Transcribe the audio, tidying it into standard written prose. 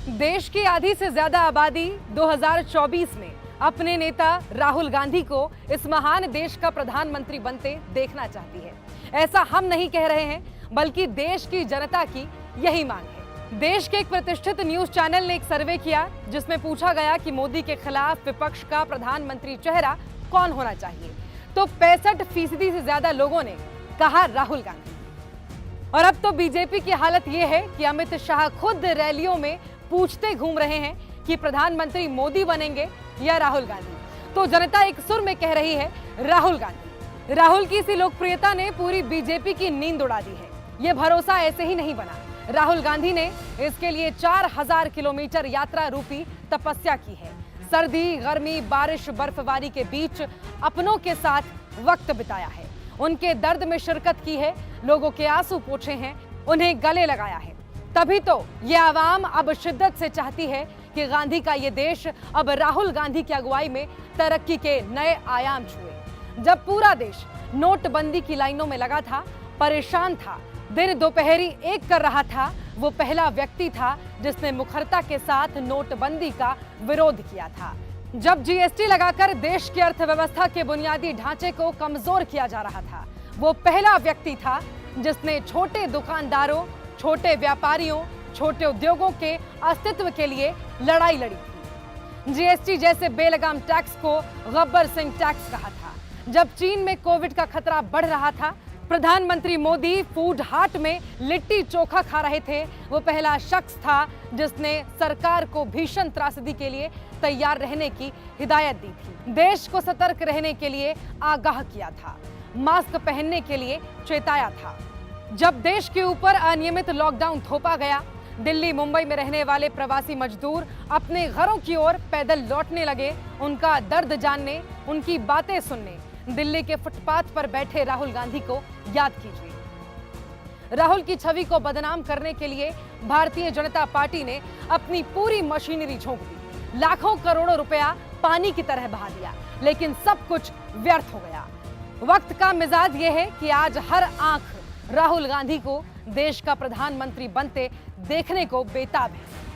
देश की आधी से ज्यादा आबादी 2024 में अपने नेता राहुल गांधी को इस महान देश का प्रधानमंत्री बनते देखना चाहती है। ऐसा हम नहीं कह रहे हैं, बल्कि देश की जनता की यही मांग है। देश के एक प्रतिष्ठित न्यूज चैनल ने एक सर्वे किया, जिसमें पूछा गया कि मोदी के खिलाफ विपक्ष का प्रधानमंत्री चेहरा कौन होना चाहिए, तो 65% से ज्यादा लोगों ने कहा राहुल गांधी। और अब तो बीजेपी की हालत यह है कि अमित शाह खुद रैलियों में पूछते घूम रहे हैं कि प्रधानमंत्री मोदी बनेंगे या राहुल गांधी। तो जनता एक सुर में कह रही है राहुल गांधी। राहुल की इसी लोकप्रियता ने पूरी बीजेपी की नींद उड़ा दी है। ये भरोसा ऐसे ही नहीं बना। राहुल गांधी ने इसके लिए 4000 किलोमीटर यात्रा रूपी तपस्या की है। सर्दी, गर्मी, बारिश, बर्फबारी के बीच अपनों के साथ वक्त बिताया है। उनके दर्द में शिरकत की है, लोगों के आंसू पोंछे हैं, उन्हें गले लगाया है। तभी तो ये आवाम अब शिद्दत से चाहती है कि गांधी का ये देश अब राहुल गांधी की अगुवाई में तरक्की के नए आयाम छुए। जब पूरा देश नोटबंदी की लाइनों में लगा था, परेशान था, दिन दोपहरी एक कर रहा था, वो पहला व्यक्ति था जिसने मुखरता के साथ नोटबंदी का विरोध किया था। जब जीएसटी लगाकर देश की अर्थव्यवस्था के बुनियादी ढांचे को कमजोर किया जा रहा था, वो पहला व्यक्ति था जिसने छोटे दुकानदारों, छोटे व्यापारियों, छोटे उद्योगों के अस्तित्व के लिए लड़ाई लड़ी थी। जीएसटी जैसे बेलगाम टैक्स को गब्बर सिंह टैक्स कहा था। जब चीन में कोविड का खतरा बढ़ रहा था, प्रधानमंत्री मोदी फूड हाट में लिट्टी चोखा खा रहे थे। वो पहला शख्स था जिसने सरकार को भीषण त्रासदी के लिए तैयार रहने की हिदायत दी थी, देश को सतर्क रहने के लिए आगाह किया था, मास्क पहनने के लिए चेताया था। जब देश के ऊपर अनियमित लॉकडाउन थोपा गया, दिल्ली, मुंबई में रहने वाले प्रवासी मजदूर अपने घरों की ओर पैदल लौटने लगे। उनका दर्द जानने, उनकी बातें सुनने दिल्ली के फुटपाथ पर बैठे राहुल गांधी को याद कीजिए। राहुल की छवि को बदनाम करने के लिए भारतीय जनता पार्टी ने अपनी पूरी मशीनरी झोंक दी। लाखों करोड़ों रुपया पानी की तरह बहा दिया, लेकिन सब कुछ व्यर्थ हो गया। वक्त का मिजाज यह है कि आज हर आंख राहुल गांधी को देश का प्रधानमंत्री बनते देखने को बेताब है।